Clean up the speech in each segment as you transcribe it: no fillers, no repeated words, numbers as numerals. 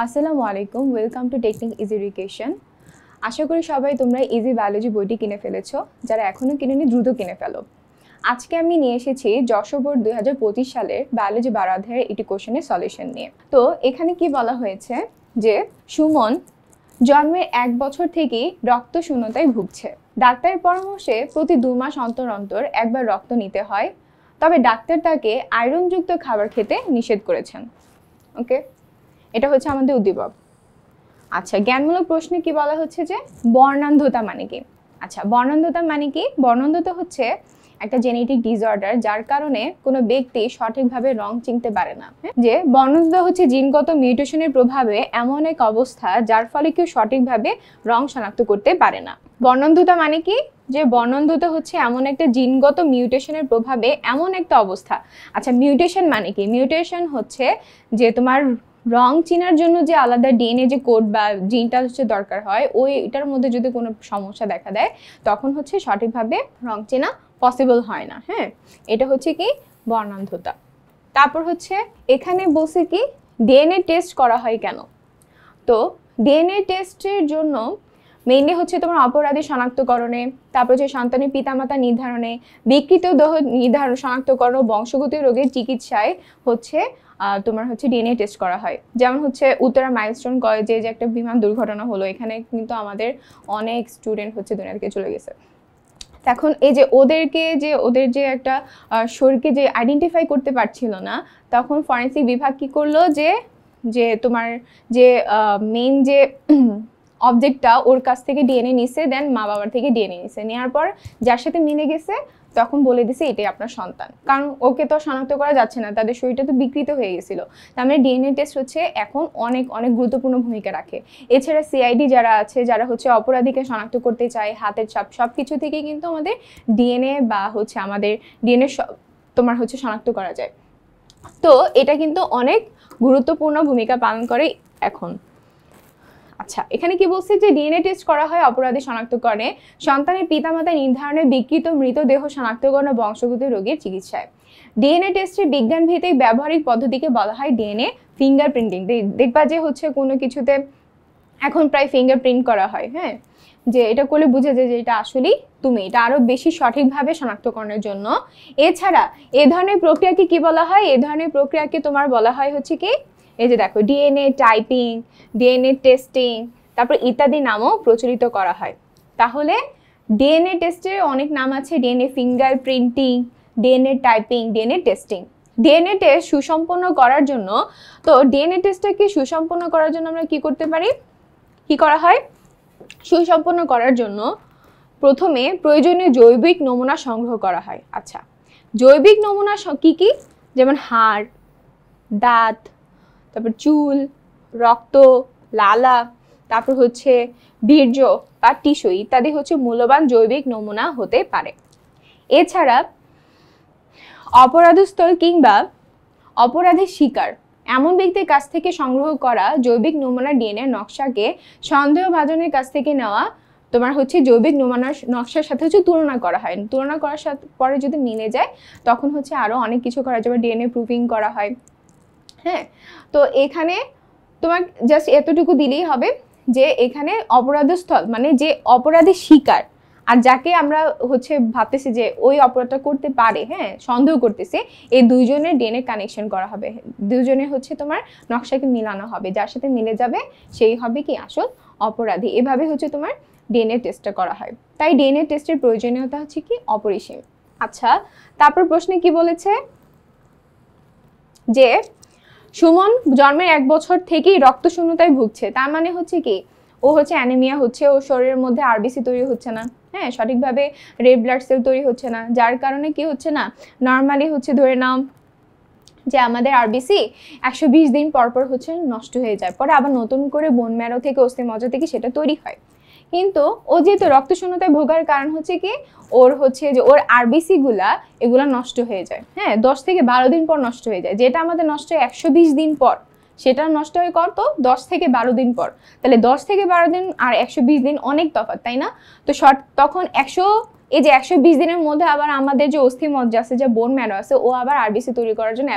আসসালামু আলাইকুম, welcome to technique easy education. আশা করি সবাই তোমরা ইজি বায়োলজি বইটি কিনে ফেলেছো। যারা এখনও কিনেনি দ্রুত কিনে ফেলো। আজকে আমি নিয়ে এসেছি যশোর বোর্ড 2025 সালের বায়োলজি 12 অধ্যায়ের একটি কোশ্চেনের সলিউশন নিয়ে। তো এখানে কি বলা হয়েছে যে সুমন জন্মের 1 বছর থেকেই রক্ত শূন্যতায় ভুগছে। ডাক্তারের পরামর্শে প্রতি 2 মাস অন্তর অন্তর একবার রক্ত নিতে হয়, তবে ডাক্তার তাকে আয়রনযুক্ত খাবার খেতে নিষেধ করেছেন। ওকে, এটা হচ্ছে আমাদের উদ্দীপক। আচ্ছা, জ্ঞানমূলক প্রশ্নে কি বলা হচ্ছে যে বর্ণান্ধতা মানে কি? আচ্ছা, বর্ণান্ধতা মানে কি? বর্ণান্ধতা হচ্ছে একটা জেনেটিক ডিসঅর্ডার যার কারণে কোনো ব্যক্তি সঠিকভাবে রং চিনতে পারে না। যে বর্ণান্ধতা হচ্ছে জিনগত মিউটেশনের প্রভাবে এমন এক অবস্থা যার ফলে কেউ সঠিকভাবে রং শনাক্ত করতে পারে না। বর্ণান্ধতা মানে কি? যে বর্ণান্ধতা হচ্ছে এমন একটা জিনগত মিউটেশনের প্রভাবে এমন একটা অবস্থা। আচ্ছা, মিউটেশন মানে কি? মিউটেশন হচ্ছে যে তোমার রং চেনার জন্য যে আলাদা ডিএনএ যে কোড বা জিনটা হচ্ছে দরকার হয়, ওইটার মধ্যে যদি কোনো সমস্যা দেখা দেয় তখন হচ্ছে সঠিকভাবে রং চেনা পসিবল হয় না। হ্যাঁ, এটা হচ্ছে কি বর্ণান্ধতা। তারপর হচ্ছে এখানে বলছে কি ডিএনএ টেস্ট করা হয় কেন? তো ডিএনএ টেস্টের জন্য মেইনলি হচ্ছে তোমার অপরাধী শনাক্তকরণে, তারপর হচ্ছে সন্তানের পিতামাতা নির্ধারণে, বিকৃত দেহ নির্ধারণ শনাক্তকরণ ও বংশগত রোগের চিকিৎসায় হচ্ছে তোমার হচ্ছে ডিএনএ টেস্ট করা হয়। যেমন হচ্ছে উত্তরা মাইলস্টোন কলেজে যে একটা বিমান দুর্ঘটনা হলো, এখানে কিন্তু আমাদের অনেক স্টুডেন্ট হচ্ছে দুনিয়া থেকে চলে গেছে। এখন এই যে ওদের যে একটা শরীরকে যে আইডেন্টিফাই করতে পারছিল না, তখন ফরেন্সিক বিভাগ কি করলো যে তোমার যে মেইন যে অবজেক্টটা ওর কাছ থেকে ডিএনএ নিছে, দেন মা বাবার থেকে ডিএনএ নিছে, নেওয়ার পর যার সাথে মিলে গেছে তখন বলে দিছে এটাই আপনার সন্তান। কারণ ওকে তো শনাক্ত করা যাচ্ছে না, তাদের শরীরটা তো বিকৃত হয়ে গেছিল। তার মানে ডিএনএ টেস্ট হচ্ছে এখন অনেক অনেক গুরুত্বপূর্ণ ভূমিকা রাখে। এছাড়া সিআইডি যারা আছে, যারা হচ্ছে অপরাধীকে শনাক্ত করতে চায়, হাতের ছাপ সব কিছু থেকেই কিন্তু আমাদের ডিএনএ বা হচ্ছে আমাদের ডিএনএ তোমার হচ্ছে শনাক্ত করা যায়। তো এটা কিন্তু অনেক গুরুত্বপূর্ণ ভূমিকা পালন করে এখন। আচ্ছা, এখানে কি বলছে যে ডিএনএ টেস্ট করা হয় অপরাধী শনাক্তকরণে, সন্তানের পিতামাতা নির্ধারণে, বিকৃত মৃতদেহ শনাক্তকরণ ও বংশগত রোগের চিকিৎসায়। ডিএনএ টেস্টের বিজ্ঞান ভিত্তিক ব্যবহারিক পদ্ধতিকে বলা হয় ডিএনএ ফিঙ্গারপ্রিন্টিং। দেখবা যে হচ্ছে কোনো কিছুতে এখন প্রায় ফিঙ্গারপ্রিন্ট করা হয়। হ্যাঁ, যে এটা করলে বুঝা যায় যে এটা আসলেই তুমি, এটা আরো বেশি সঠিকভাবে শনাক্তকরণের জন্য। এছাড়া এ ধরনের প্রক্রিয়াকে কি বলা হয়? এ ধরনের প্রক্রিয়াকে তোমার বলা হয় হচ্ছে কি, এই যে দেখো ডিএনএ টাইপিং, ডিএনএ টেস্টিং, তারপর ইত্যাদি নামও প্রচলিত করা হয়। তাহলে ডিএনএ টেস্টের অনেক নাম আছে, DNA fingerprinting, DNA typing, DNA testing. DNA test সুসম্পন্ন করার জন্য, তো ডিএনএ টেস্টটাকে সুসম্পন্ন করার জন্য আমরা কি করতে পারি, কি করা হয়? সুসম্পন্ন করার জন্য প্রথমে প্রয়োজনীয় জৈবিক নমুনা সংগ্রহ করা হয়। আচ্ছা, জৈবিক নমুনা কি কি? যেমন হাড়, দাঁত, তারপর চুল, রক্ত, লালা, তারপর হচ্ছে বীর্য বা টিস্যু ইত্যাদি হচ্ছে মূল্যবান জৈবিক নমুনা হতে পারে। এছাড়া অপরাধস্থল কিংবা অপরাধের শিকার এমন ব্যক্তির কাছ থেকে সংগ্রহ করা জৈবিক নমুনা ডিএনএ নকশাকে সন্দেহভাজনের কাছ থেকে নেওয়া তোমার হচ্ছে জৈবিক নমুনার নকশার সাথে হচ্ছে তুলনা করা হয়। তুলনা করার সাথে পরে যদি মিলে যায় তখন হচ্ছে আরো অনেক কিছু করা যাবে, ডিএনএ প্রুফিং করা হয়। হ্যাঁ, তো এখানে তোমার জাস্ট এতটুকু দিলেই হবে যে এখানে অপরাধস্থল মানে যে অপরাধের শিকার আর যাকে আমরা হচ্ছে ভাবতেছি যে ওই অপরাধটা করতে পারে, হ্যাঁ সন্দেহ করতেছে, এই দুইজনের ডিএনএ কানেকশন করা হবে, দুইজনের হচ্ছে তোমার নকশাকে মিলানো হবে, যার সাথে মিলে যাবে সেই হবে কি আসল অপরাধী। এভাবে হচ্ছে তোমার ডিএনএ টেস্টটা করা হয়। তাই ডিএনএ টেস্টের প্রয়োজনীয়তা হচ্ছে কি অপরিসীম। আচ্ছা, তারপর প্রশ্নে কি বলেছে যে সুমন জন্মের 1 বছর থেকেই রক্ত শূন্যতায় ভুগছে। তার মানে হচ্ছে কি ও হচ্ছে অ্যানিমিয়া হচ্ছে, ওর শরীরের মধ্যে আরবিসি তৈরি হচ্ছে না, হ্যাঁ সঠিকভাবে রেড ব্লাড সেল তৈরি হচ্ছে না, যার কারণে কি হচ্ছে না, নর্মালি হচ্ছে ধরে নাও যে আমাদের আরবিসি 120 দিন পর পর হচ্ছে নষ্ট হয়ে যায়, পরে আবার নতুন করে বোন ম্যারো থেকে অস্থি মজ্জা থেকে সেটা তৈরি হয়। কিন্তু ও যেহেতু রক্ত শূন্যতায় ভোগার কারণ হচ্ছে কি ওর হচ্ছে যে ওর আরবিসি এগুলা নষ্ট হয়ে যায়। হ্যাঁ, 10 থেকে 12 দিন পর নষ্ট হয়ে যায়। যেটা আমাদের নষ্ট হয় 120 দিন পর, সেটা নষ্ট হয় কত? 10 থেকে 12 দিন পর। তাহলে 10 থেকে 12 দিন আর 120 দিন অনেক তফাৎ, তাই না? তো তখন এই যে 120 দিনের মধ্যে আবার আমাদের যে অস্থি মজ্জা আছে, যে বোন ম্যারো আছে, ও আবার আরবিসি তৈরি করার জন্য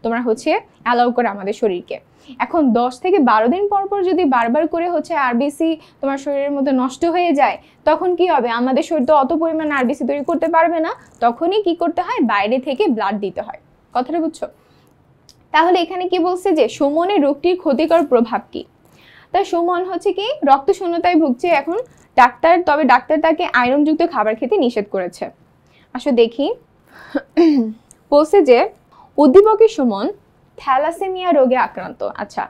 তোমার হচ্ছে অ্যালাউ করে আমাদের শরীরকে। এখন 10 থেকে 12 দিন পর পর যদি বারবার করে হচ্ছে আরবিসি তোমার শরীরের মধ্যে নষ্ট হয়ে যায়, তখন কি হবে? আমাদের শরীর তো অত পরিমাণ আরবিসি তৈরি করতে পারবে না, তখনই কি করতে হয়? বাইরে থেকে ব্লাড দিতে হয়। কথাটা বুঝছো? তাহলে এখানে কি বলছে যে সুমনের রোগটির ক্ষতিকর প্রভাব কি? তা সুমন হচ্ছে কি রক্ত শূন্যতায় ভুগছে এখন, তবে ডাক্তার তাকে আয়রনযুক্ত খাবার খেতে নিষেধ করেছে। আসো দেখি, বলছে যে উদ্দীপকের সুমন থ্যালাসেমিয়া রোগে আক্রান্ত। আচ্ছা,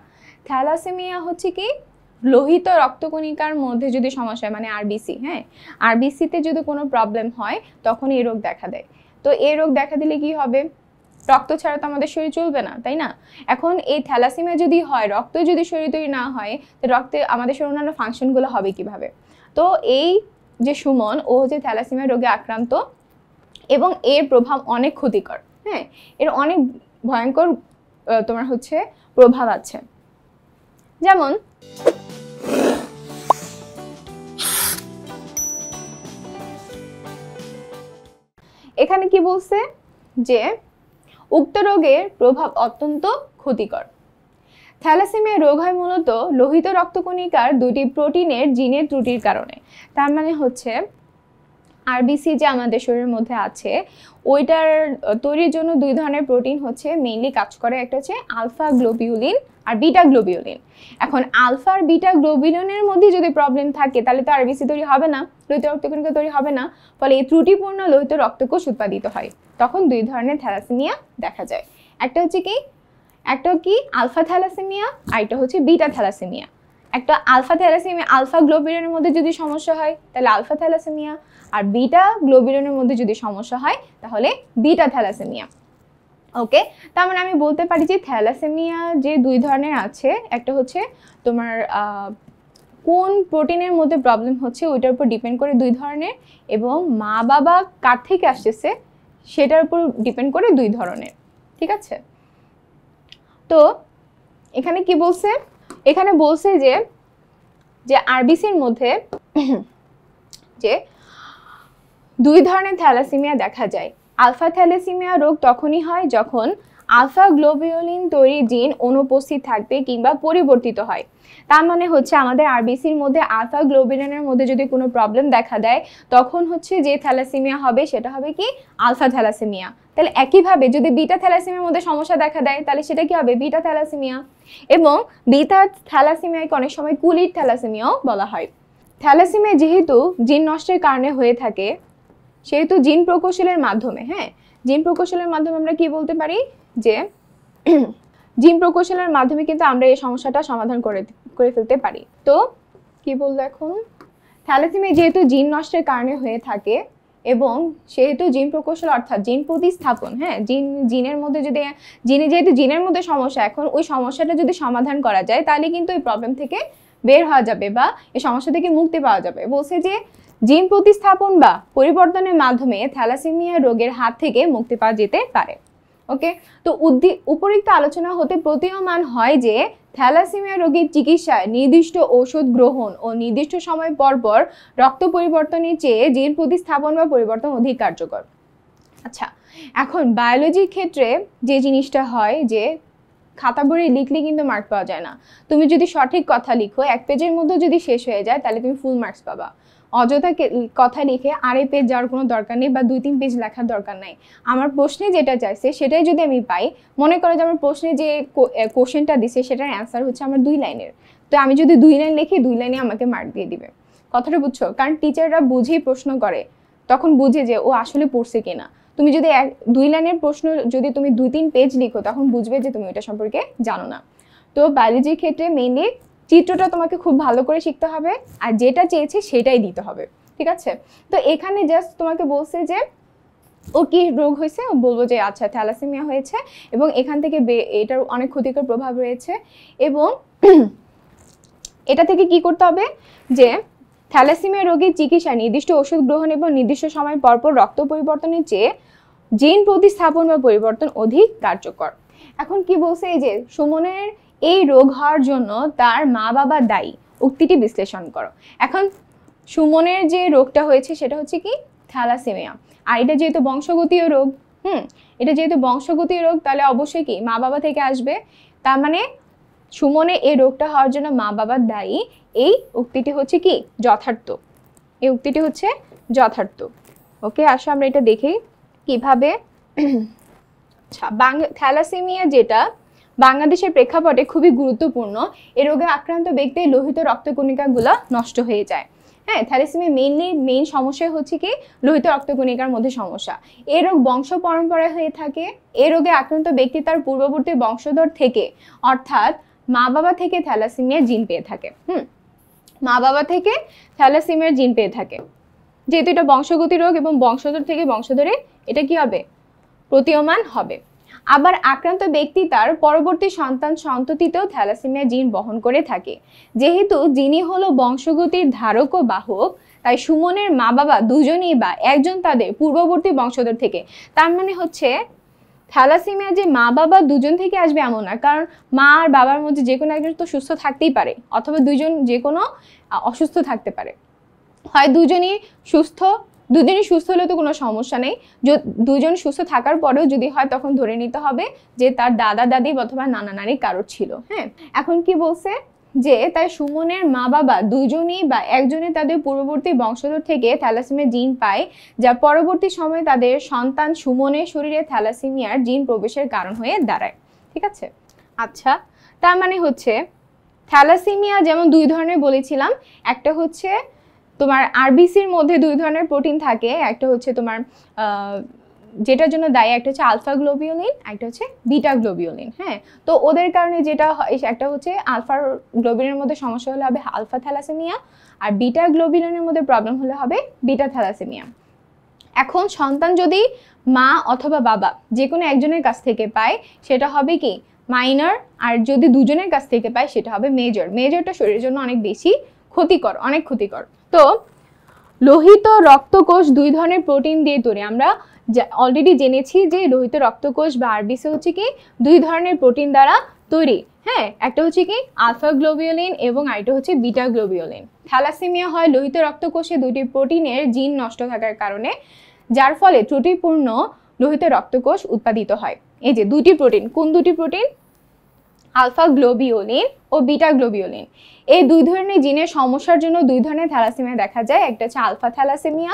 থ্যালাসেমিয়া হচ্ছে কি লোহিত রক্তকণিকার মধ্যে যদি সমস্যা হয়, মানে আরবিসি, হ্যাঁ, আরবিসিতে যদি কোনো প্রবলেম হয় তখন এই রোগ দেখা দেয়। তো এই রোগ দেখা দিলে কি হবে? রক্ত ছাড়া তো আমাদের শরীর চলবে না, তাই না? এখন এই থ্যালাসেমিয়া যদি হয়, রক্ত যদি শরীর তৈরি না হয়, তো রক্তে আমাদের শরীর অন্যান্য ফাংশনগুলো হবে কিভাবে? তো এই যে সুমন, ও হচ্ছে থ্যালাসেমিয়া রোগে আক্রান্ত এবং এর প্রভাব অনেক ক্ষতিকর, হ্যাঁ, এর অনেক ভয়ঙ্কর তোমার হচ্ছে প্রভাব আছে। যেমন এখানে কি বলছে যে উক্ত রোগের প্রভাব অত্যন্ত ক্ষতিকর। থ্যালাসেমিয়া রোগ হয় মূলত লোহিত রক্তকণিকার দুটি প্রোটিনের জিনের ত্রুটির কারণে। তার মানে হচ্ছে আরবিসি যে আমাদের শরীরের মধ্যে আছে, ওইটার তৈরির জন্য দুই ধরনের প্রোটিন হচ্ছে মেইনলি কাজ করে। একটা হচ্ছে আলফা গ্লোবিউলিন আর বিটা গ্লোবিউলিন। এখন আলফা আর বিটা গ্লোবিউলিনের মধ্যে যদি প্রবলেম থাকে, তাহলে তো আরবিসি তৈরি হবে না, লোহিত রক্তকণিকা তৈরি হবে না, ফলে এই ত্রুটিপূর্ণ লোহিত রক্তকোষ উৎপাদিত হয়। তখন দুই ধরনের থ্যালাসেমিয়া দেখা যায়। একটা হচ্ছে কি, একটা কি আলফা থ্যালাসেমিয়া, আর একটা হচ্ছে বিটা থ্যালাসেমিয়া। একটা আলফা থ্যালাসেমিয়া, আলফা গ্লোবিউলিনের মধ্যে যদি সমস্যা হয় তাহলে আলফা থ্যালাসেমিয়া, আর বিটা গ্লোবিউলিনের মধ্যে যদি সমস্যা হয় তাহলে বিটা থ্যালাসেমিয়া। ওকে, তার মানে আমি বলতে পারি যে থ্যালাসেমিয়া যে দুই ধরনের আছে, একটা হচ্ছে তোমার কোন প্রোটিনের মধ্যে প্রবলেম হচ্ছে ওইটার উপর ডিপেন্ড করে দুই ধরনের, এবং মা বাবা কার থেকে আসতেছে সেটার উপর ডিপেন্ড করে দুই ধরনের। ঠিক আছে? তো এখানে কি বলছে? এখানে বলছে যে আরবিসির মধ্যে যে দুই ধরনের থ্যালাসেমিয়া দেখা যায়। আলফা থ্যালাসেমিয়া রোগ তখনই হয় যখন আলফা গ্লোবিউলিন তৈরি জিন অনুপস্থিত থাকবে কিংবা পরিবর্তিত হয়। তার মানে হচ্ছে আমাদের আরবিসির মধ্যে আলফা গ্লোবিউলিনের মধ্যে যদি কোনো প্রবলেম দেখা দেয়, তখন হচ্ছে যে থ্যালাসেমিয়া হবে সেটা হবে কি আলফা থ্যালাসেমিয়া। তাহলে একইভাবে যদি বিটা থ্যালাসেমিয়ার মধ্যে সমস্যা দেখা দেয়, তাহলে সেটা কি হবে? Beta thalassemia. এবং বিটা থ্যালাসেমিয়াকে অনেক সময় কুলির থ্যালাসেমিয়াও বলা হয়। থ্যালাসেমিয়া যেহেতু জিন নষ্টের কারণে হয়ে থাকে, সেহেতু জিন প্রকৌশলের মাধ্যমে, হ্যাঁ, জিন প্রকৌশলের মাধ্যমে আমরা কি বলতে পারি যে জিন প্রকৌশলের মাধ্যমে কিন্তু আমরা এই সমস্যাটা সমাধান করে ফেলতে পারি। তো কি বলবো এখন, থ্যালাসেমিয়া যেহেতু জিন নষ্টের কারণে হয়ে থাকে এবং সেহেতু জিন প্রকৌশল অর্থাৎ জিন প্রতিস্থাপন, হ্যাঁ, জিনের মধ্যে যদি যেহেতু জিনের মধ্যে সমস্যা, এখন ওই সমস্যাটা যদি সমাধান করা যায় তাহলে কিন্তু এই প্রবলেম থেকে বের হওয়া যাবে বা এই সমস্যা থেকে মুক্তি পাওয়া যাবে। বলছে যে জিন প্রতিস্থাপন বা পরিবর্তনের মাধ্যমে থ্যালাসেমিয়া রোগের হাত থেকে মুক্তি পাওয়া যেতে পারে। ওকে, তো উপরিক্ত আলোচনা হতে প্রতীয়মান হয় যে থ্যালাসেমিয়া রোগীর চিকিৎসায় নির্দিষ্ট ঔষধ গ্রহণ ও নির্দিষ্ট সময় পর পর রক্ত পরিবর্তনের চেয়ে জিন প্রতিস্থাপন বা পরিবর্তন অধিক কার্যকর। আচ্ছা, এখন বায়োলজির ক্ষেত্রে যে জিনিসটা হয় যে খাতা বই লিখলে কিন্তু মার্ক পাওয়া যায় না। তুমি যদি সঠিক কথা লিখো, এক পেজের মধ্যে যদি শেষ হয়ে যায় তাহলে তুমি ফুল মার্কস পাবা। অযথা কথা লিখে আড়াই পেজ যাওয়ার কোনো দরকার নেই বা 2-3 পেজ লেখার দরকার নাই। আমার প্রশ্নে যেটা চাইছে সেটাই যদি আমি পাই, মনে করো যে আমার প্রশ্নে যে কোশ্চেনটা দিছে সেটার অ্যান্সার হচ্ছে আমার 2 লাইনের, তো আমি যদি 2 লাইন লিখি 2 লাইনে আমাকে মার্ক দিয়ে দিবে। কথাটা বুঝছো? কারণ টিচাররা বুঝেই প্রশ্ন করে, তখন বুঝে যে ও আসলে পড়ছে কিনা। তুমি যদি 2 লাইনের প্রশ্ন যদি তুমি 2-3 পেজ লিখো, তখন বুঝবে যে তুমি ওটা সম্পর্কে জানো না। তো বায়োলজির ক্ষেত্রে মেইনলি চিত্রটা তোমাকে খুব ভালো করে শিখতে হবে, আর যেটা চেয়েছে সেটাই দিতে হবে। ঠিক আছে? তো এখানে জাস্ট তোমাকে বলছে যে ও কি রোগ হয়েছে, ও বলবো যে আচ্ছা থ্যালাসেমিয়া হয়েছে এবং এখান থেকে এটার অনেক ক্ষতিকর প্রভাব রয়েছে, এবং এটা থেকে কি করতে হবে যে থ্যালাসেমিয়া রোগীর চিকিৎসায় নির্দিষ্ট ওষুধ গ্রহণ এবং নির্দিষ্ট সময় পরপর রক্ত পরিবর্তনের চেয়ে জিন প্রতিস্থাপন বা পরিবর্তন অধিক কার্যকর। এখন কি বলছে, এই যে সুমনের এই রোগ হওয়ার জন্য তার মা বাবা দায়ী, উক্তিটি বিশ্লেষণ করো। এখন সুমনের যে রোগটা হয়েছে সেটা হচ্ছে কি থ্যালাসেমিয়া। আর এটা যেহেতু বংশগতীয় রোগ, এটা যেহেতু বংশগতীয় রোগ, তাহলে অবশ্যই কি মা বাবা থেকে আসবে। তার মানে সুমনের এই রোগটা হওয়ার জন্য মা বাবা দায়ী। এই উক্তিটি হচ্ছে কি যথার্থ, এই উক্তিটি হচ্ছে যথার্থ। ওকে, আসো আমরা এটা দেখি কিভাবে। আচ্ছা, থ্যালাসেমিয়া যেটা বাংলাদেশের প্রেক্ষাপটে খুবই গুরুত্বপূর্ণ। এই রোগে আক্রান্ত ব্যক্তির লোহিত রক্তকণিকাগুলো নষ্ট হয়ে যায়। হ্যাঁ, থ্যালাসেমিয়া মেইন সমস্যা হচ্ছে কি লোহিত রক্তকণিকার মধ্যে সমস্যা। এই রোগ বংশ পরম্পরায় হয়ে থাকে। এই রোগে আক্রান্ত ব্যক্তি তার পূর্ববর্তী বংশধর থেকে, অর্থাৎ মা বাবা থেকে থ্যালাসেমিয়ার জিন পেয়ে থাকে। মা বাবা থেকে থ্যালাসেমিয়ার জিন পেয়ে থাকে। যেহেতু এটা বংশগতি রোগ এবং বংশধর থেকে বংশধরে এটা কি হবে, প্রতীয়মান হবে। আবার আক্রান্ত ব্যক্তি তার পরবর্তী সন্তান সন্ততিতেও থ্যালাসেমিয়া জিন বহন করে থাকে। যেহেতু যিনি হলো বংশগতির ধারক ও বাহক, তাই সুমনের মা বাবা দুজনই বা একজন তাদের পূর্ববর্তী বংশধর থেকে। তার মানে হচ্ছে থ্যালাসেমিয়া যে মা বাবা দুজন থেকে আসবে এমন না, কারণ মা আর বাবার মধ্যে যে কোনো একজন তো সুস্থ থাকতেই পারে, অথবা দুজন যে কোনো অসুস্থ থাকতে পারে। হয় দুজনই সুস্থ হলে তো কোনো সমস্যা নেই। দুজন সুস্থ থাকার পরেও যদি হয় তখন ধরে নিতে হবে যে তার দাদা দাদি অথবা নানা নানি কারোর ছিল। হ্যাঁ, এখন কি বলছে যে তাই সুমনের মা বাবা দুজনই বা একজনে তাদের পূর্ববর্তী বংশধর থেকে থ্যালাসেমিয়া জিন পায়, যা পরবর্তী সময়ে তাদের সন্তান সুমনের শরীরে থ্যালাসেমিয়ার জিন প্রবেশের কারণ হয়ে দাঁড়ায়। ঠিক আছে, আচ্ছা, তার মানে হচ্ছে থ্যালাসেমিয়া যেমন দুই ধরনের বলেছিলাম, একটা হচ্ছে তোমার আরবিসির মধ্যে দুই ধরনের প্রোটিন থাকে, একটা হচ্ছে তোমার যেটার জন্য দায়ী, একটা হচ্ছে আলফা গ্লোবিউলিন, একটা হচ্ছে বিটা গ্লোবিউলিন। হ্যাঁ, তো ওদের কারণে যেটা হয়, একটা হচ্ছে আলফা গ্লোবিউলিনের মধ্যে সমস্যা হলে হবে আলফা থ্যালাসেমিয়া, আর বিটা গ্লোবিউলিনের মধ্যে প্রবলেম হলে হবে বিটা থ্যালাসেমিয়া। এখন সন্তান যদি মা অথবা বাবা যে কোনো একজনের কাছ থেকে পায় সেটা হবে কি মাইনর, আর যদি দুজনের কাছ থেকে পায় সেটা হবে মেজর। মেজরটা শরীরের জন্য অনেক বেশি ক্ষতিকর, অনেক ক্ষতিকর। তো লোহিত রক্তকোষ দুই ধরনের প্রোটিন দিয়ে তৈরি। আমরা অলরেডি জেনেছি যে লোহিত রক্তকোষ বা আরবিসি হচ্ছে কি দুই ধরনের প্রোটিন দ্বারা তৈরি। হ্যাঁ, একটা হচ্ছে কি আলফা গ্লোবিউলিন এবং আরেকটা হচ্ছে বিটা গ্লোবিউলিন। থ্যালাসেমিয়া হয় লোহিত রক্তকোষে দুটি প্রোটিনের জিন নষ্ট থাকার কারণে, যার ফলে ত্রুটিপূর্ণ লোহিত রক্তকোষ উৎপাদিত হয়। এই যে দুটি প্রোটিন, কোন দুটি প্রোটিন? আলফা গ্লোবিউলিন ও বিটা গ্লোবিউলিন। এই দুই ধরনের জিনের সমস্যার জন্য দুই ধরনের থ্যালাসেমিয়া দেখা যায়, একটা হচ্ছে আলফা থ্যালাসেমিয়া,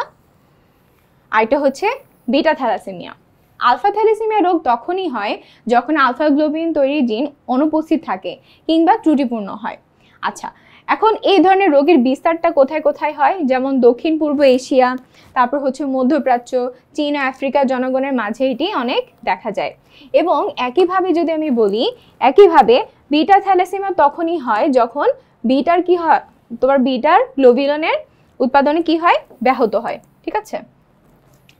আরেকটা হচ্ছে বিটা থ্যালাসেমিয়া। আলফা থ্যালাসেমিয়া রোগ তখনই হয় যখন আলফা গ্লোবিউলিন তৈরির জিন অনুপস্থিত থাকে কিংবা ত্রুটিপূর্ণ হয়। আচ্ছা, এখন এই ধরনের রোগের বিস্তারটা কোথায় কোথায় হয়? যেমন দক্ষিণ পূর্ব এশিয়া, তারপর হচ্ছে মধ্যপ্রাচ্য, চীন ও আফ্রিকার জনগণের মাঝে এটি অনেক দেখা যায়। এবং একইভাবে যদি আমি বলি, একইভাবে বিটা থ্যালাসেমিয়া তখনই হয় যখন বিটার কি হয়, তোমার বিটার গ্লোবিউলিনের উৎপাদনে কি হয়, ব্যাহত হয়। ঠিক আছে,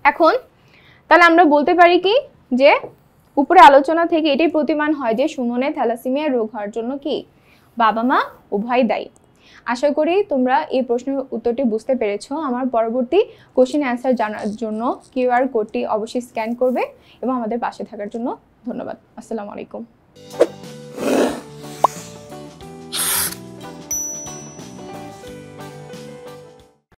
এখন তাহলে আমরা বলতে পারি কি যে উপরে আলোচনা থেকে এটাই প্রতীয়মান হয় যে সুমনের থ্যালাসেমিয়া রোগ হওয়ার জন্য কি বাবা মা উভয় দায়ী। আশা করি তোমরা এই প্রশ্নের উত্তরটি বুঝতে পেরেছো। আমার পরবর্তী কোশ্চেন অ্যান্সার জানার জন্য কিউআর কোডটি অবশ্যই স্ক্যান করবে এবং আমাদের পাশে থাকার জন্য ধন্যবাদ। আসসালামু আলাইকুম।